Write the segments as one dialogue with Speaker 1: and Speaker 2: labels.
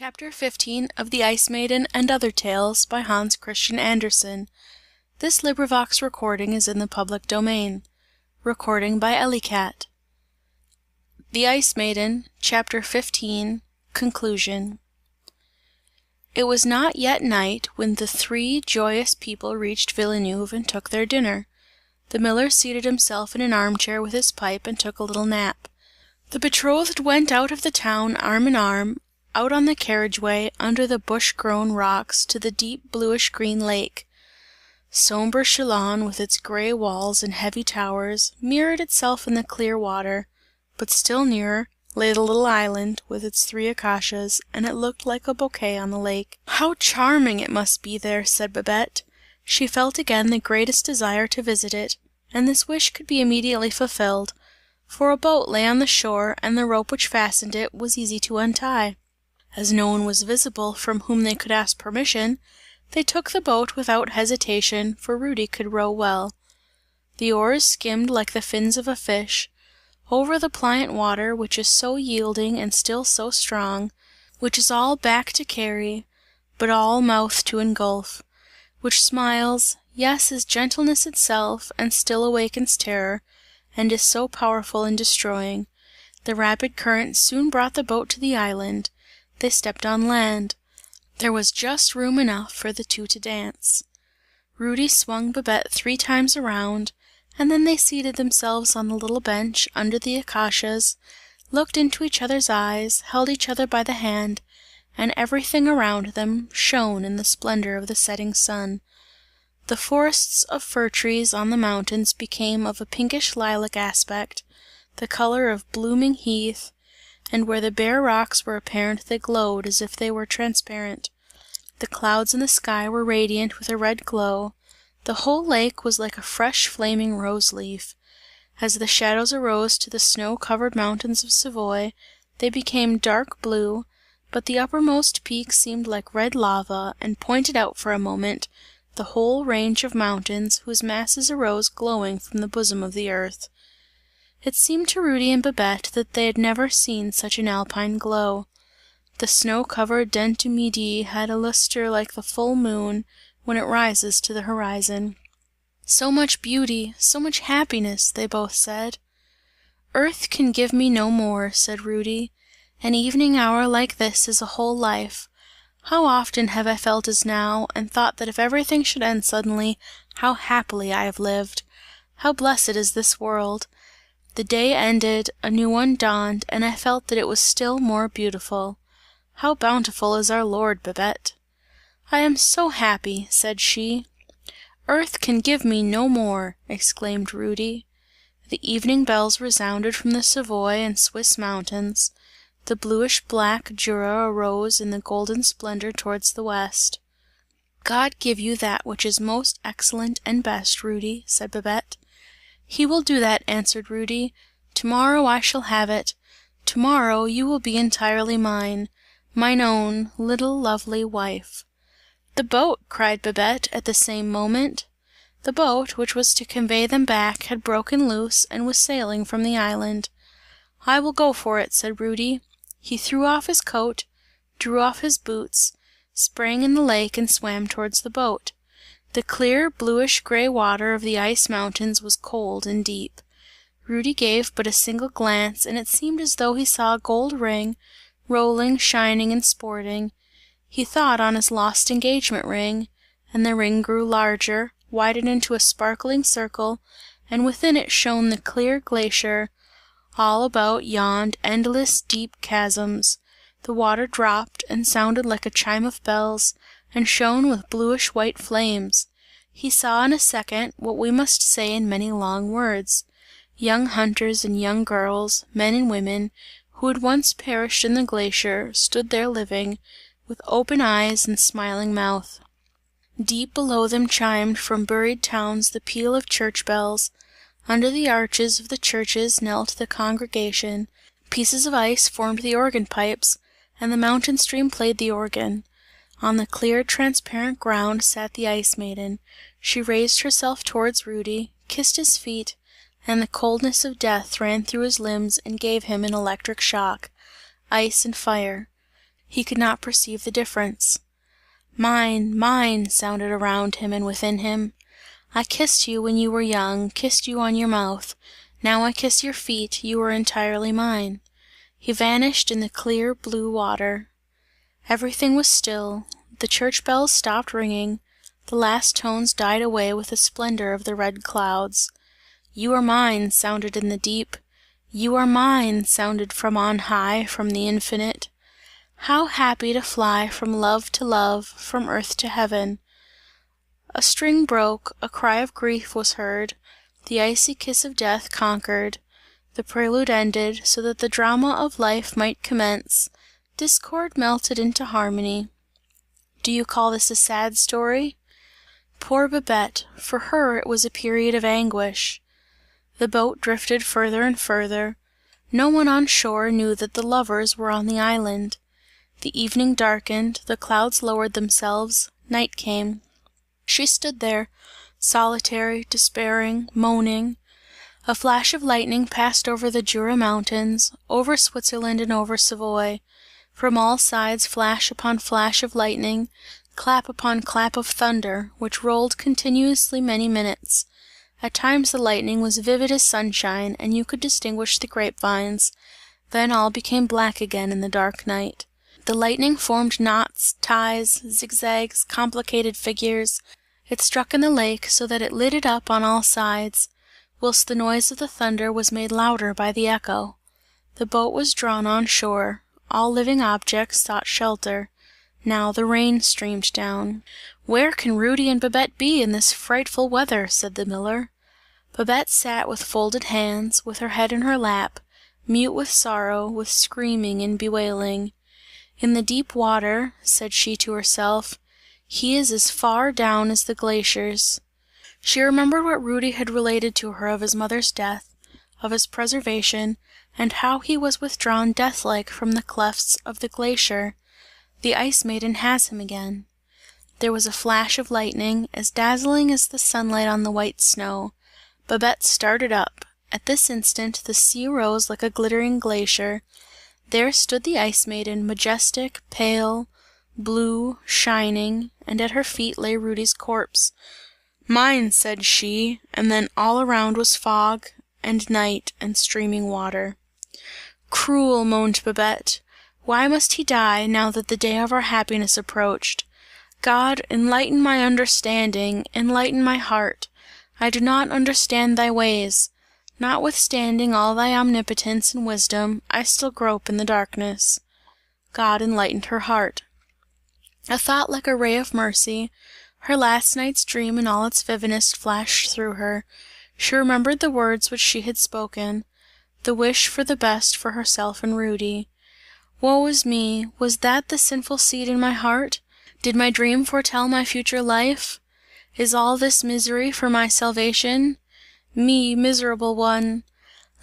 Speaker 1: Chapter 15 of the Ice Maiden and Other Tales by Hans Christian Andersen. This recording is in the public domain. The Ice Maiden, Chapter 15, Conclusion. It was not yet night when the three joyous people reached Villeneuve and took their dinner. The miller seated himself in an armchair with his pipe and took a little nap. The betrothed went out of the town arm in arm, out on the carriage-way, under the bush-grown rocks, to the deep bluish-green lake. Sombre Chillon, with its grey walls and heavy towers, mirrored itself in the clear water, but still nearer, lay the little island, with its three acacias, and it looked like a bouquet on the lake. "How charming it must be there!" said Babette. She felt again the greatest desire to visit it, and this wish could be immediately fulfilled, for a boat lay on the shore, and the rope which fastened it was easy to untie. As no one was visible from whom they could ask permission, they took the boat without hesitation, for Rudy could row well. The oars skimmed like the fins of a fish, over the pliant water which is so yielding and still so strong, which is all back to carry, but all mouth to engulf, which smiles, yes, is gentleness itself, and still awakens terror, and is so powerful in destroying. The rapid current soon brought the boat to the island. They stepped on land. There was just room enough for the two to dance. Rudy swung Babette 3 times around, and then they seated themselves on the little bench, under the acacias, looked into each other's eyes, held each other by the hand, and everything around them shone in the splendour of the setting sun. The forests of fir trees on the mountains became of a pinkish lilac aspect, the colour of blooming heath, and where the bare rocks were apparent they glowed as if they were transparent. The clouds in the sky were radiant with a red glow. The whole lake was like a fresh flaming rose leaf. As the shadows arose to the snow-covered mountains of Savoy, they became dark blue, but the uppermost peak seemed like red lava, and pointed out for a moment the whole range of mountains, whose masses arose glowing from the bosom of the earth. It seemed to Rudy and Babette that they had never seen such an alpine glow. The snow-covered Dent du Midi had a lustre like the full moon, when it rises to the horizon. "So much beauty, so much happiness!" they both said. "Earth can give me no more," said Rudy. "An evening hour like this is a whole life. How often have I felt as now, and thought that if everything should end suddenly, how happily I have lived! How blessed is this world! The day ended, a new one dawned, and I felt that it was still more beautiful. How bountiful is our Lord, Babette!" "I am so happy!" said she. "Earth can give me no more!" exclaimed Rudy. The evening bells resounded from the Savoy and Swiss mountains. The bluish black Jura arose in the golden splendour towards the west. "God give you that which is most excellent and best, Rudy," said Babette. "He will do that," answered Rudy. "To-morrow I shall have it. To-morrow you will be entirely mine. Mine own, little lovely wife." "The boat!" cried Babette, at the same moment. The boat, which was to convey them back, had broken loose, and was sailing from the island. "I will go for it," said Rudy. He threw off his coat, drew off his boots, sprang in the lake and swam towards the boat. The clear, bluish grey water of the ice mountains was cold and deep. Rudy gave but a single glance, and it seemed as though he saw a gold ring, rolling, shining and sporting. He thought on his lost engagement ring, and the ring grew larger, widened into a sparkling circle, and within it shone the clear glacier. All about yawned endless deep chasms. The water dropped, and sounded like a chime of bells, and shone with bluish white flames. He saw in a second, what we must say in many long words. Young hunters and young girls, men and women, who had once perished in the glacier, stood there living, with open eyes and smiling mouth. Deep below them chimed from buried towns the peal of church bells. Under the arches of the churches knelt the congregation, pieces of ice formed the organ pipes, and the mountain stream played the organ. On the clear transparent ground sat the Ice Maiden. She raised herself towards Rudy, kissed his feet, and the coldness of death ran through his limbs and gave him an electric shock. Ice and fire. He could not perceive the difference. "Mine, mine," sounded around him and within him. "I kissed you when you were young, kissed you on your mouth; now I kiss your feet, you are entirely mine." He vanished in the clear, blue water. Everything was still; the church bells stopped ringing; the last tones died away with the splendour of the red clouds. "You are mine," sounded in the deep; "You are mine," sounded from on high, from the infinite. How happy to fly from love to love, from earth to heaven! A string broke, a cry of grief was heard, the icy kiss of death conquered; the prelude ended, so that the drama of life might commence; discord melted into harmony. Do you call this a sad story? Poor Babette, for her it was a period of anguish. The boat drifted further and further; no one on shore knew that the lovers were on the island. The evening darkened, the clouds lowered themselves, night came. She stood there, solitary, despairing, moaning. A flash of lightning passed over the Jura mountains, over Switzerland and over Savoy. From all sides flash upon flash of lightning, clap upon clap of thunder, which rolled continuously many minutes. At times the lightning was vivid as sunshine, and you could distinguish the grapevines; then all became black again in the dark night. The lightning formed knots, ties, zigzags, complicated figures; it struck in the lake so that it lit it up on all sides, whilst the noise of the thunder was made louder by the echo. The boat was drawn on shore; all living objects sought shelter. Now the rain streamed down. "Where can Rudy and Babette be in this frightful weather?" said the miller. Babette sat with folded hands, with her head in her lap, mute with sorrow, with screaming and bewailing. "In the deep water," said she to herself, "he is as far down as the glaciers." She remembered what Rudy had related to her of his mother's death, of his preservation, and how he was withdrawn death like from the clefts of the glacier. The Ice Maiden has him again. There was a flash of lightning, as dazzling as the sunlight on the white snow. Babette started up; at this instant the sea rose like a glittering glacier. There stood the Ice Maiden, majestic, pale, blue, shining, and at her feet lay Rudy's corpse. "Mine!" said she, and then all around was fog, and night, and streaming water. "Cruel!" moaned Babette, "why must he die, now that the day of our happiness approached? God, enlighten my understanding, enlighten my heart! I do not understand thy ways; notwithstanding all thy omnipotence and wisdom, I still grope in the darkness." God enlightened her heart. A thought like a ray of mercy, her last night's dream in all its vividness flashed through her; she remembered the words which she had spoken; the wish for the best for herself and Rudy. Woe is me! Was that the sinful seed in my heart? Did my dream foretell my future life? Is all this misery for my salvation? Me, miserable one!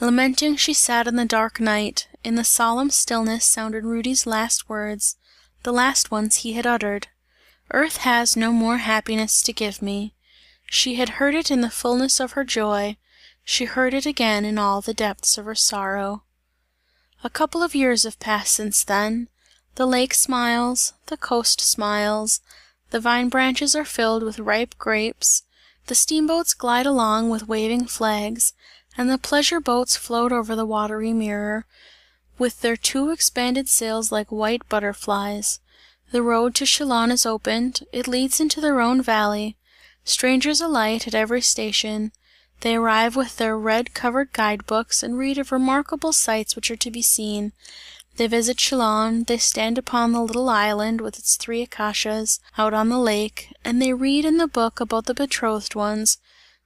Speaker 1: Lamenting she sat in the dark night; in the solemn stillness sounded Rudy's last words, the last ones he had uttered. "Earth has no more happiness to give me." She had heard it in the fullness of her joy; she heard it again in all the depths of her sorrow. A couple of years have passed since then. The lake smiles, the coast smiles, the vine branches are filled with ripe grapes, the steamboats glide along with waving flags, and the pleasure boats float over the watery mirror, with their two expanded sails like white butterflies. The road to Chillon is opened, it leads into the Rhone valley. Strangers alight at every station; they arrive with their red covered guide books and read of remarkable sights which are to be seen. They visit Chillon, they stand upon the little island with its 3 acacias, out on the lake, and they read in the book about the betrothed ones,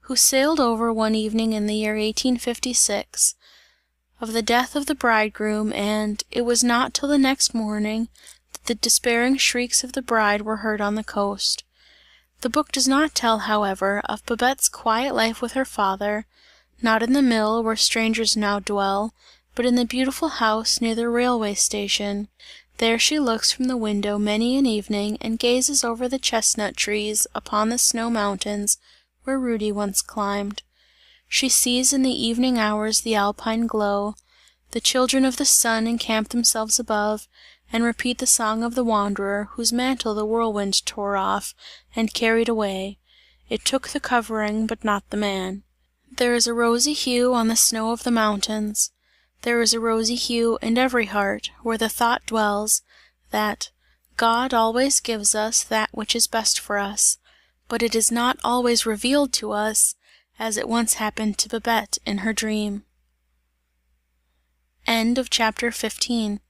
Speaker 1: who sailed over one evening in the year 1856, of the death of the bridegroom, and it was not till the next morning, that the despairing shrieks of the bride were heard on the coast. The book does not tell, however, of Babette's quiet life with her father, not in the mill, where strangers now dwell, but in the beautiful house near the railway station. There she looks from the window many an evening and gazes over the chestnut trees, upon the snow mountains, where Rudy once climbed. She sees in the evening hours the alpine glow; the children of the sun encamp themselves above, and repeat the song of the wanderer, whose mantle the whirlwind tore off and carried away; it took the covering, but not the man. There is a rosy hue on the snow of the mountains; there is a rosy hue in every heart, where the thought dwells, that "God always gives us that which is best for us, but it is not always revealed to us, as it once happened to Babette in her dream." CHAPTER XVI.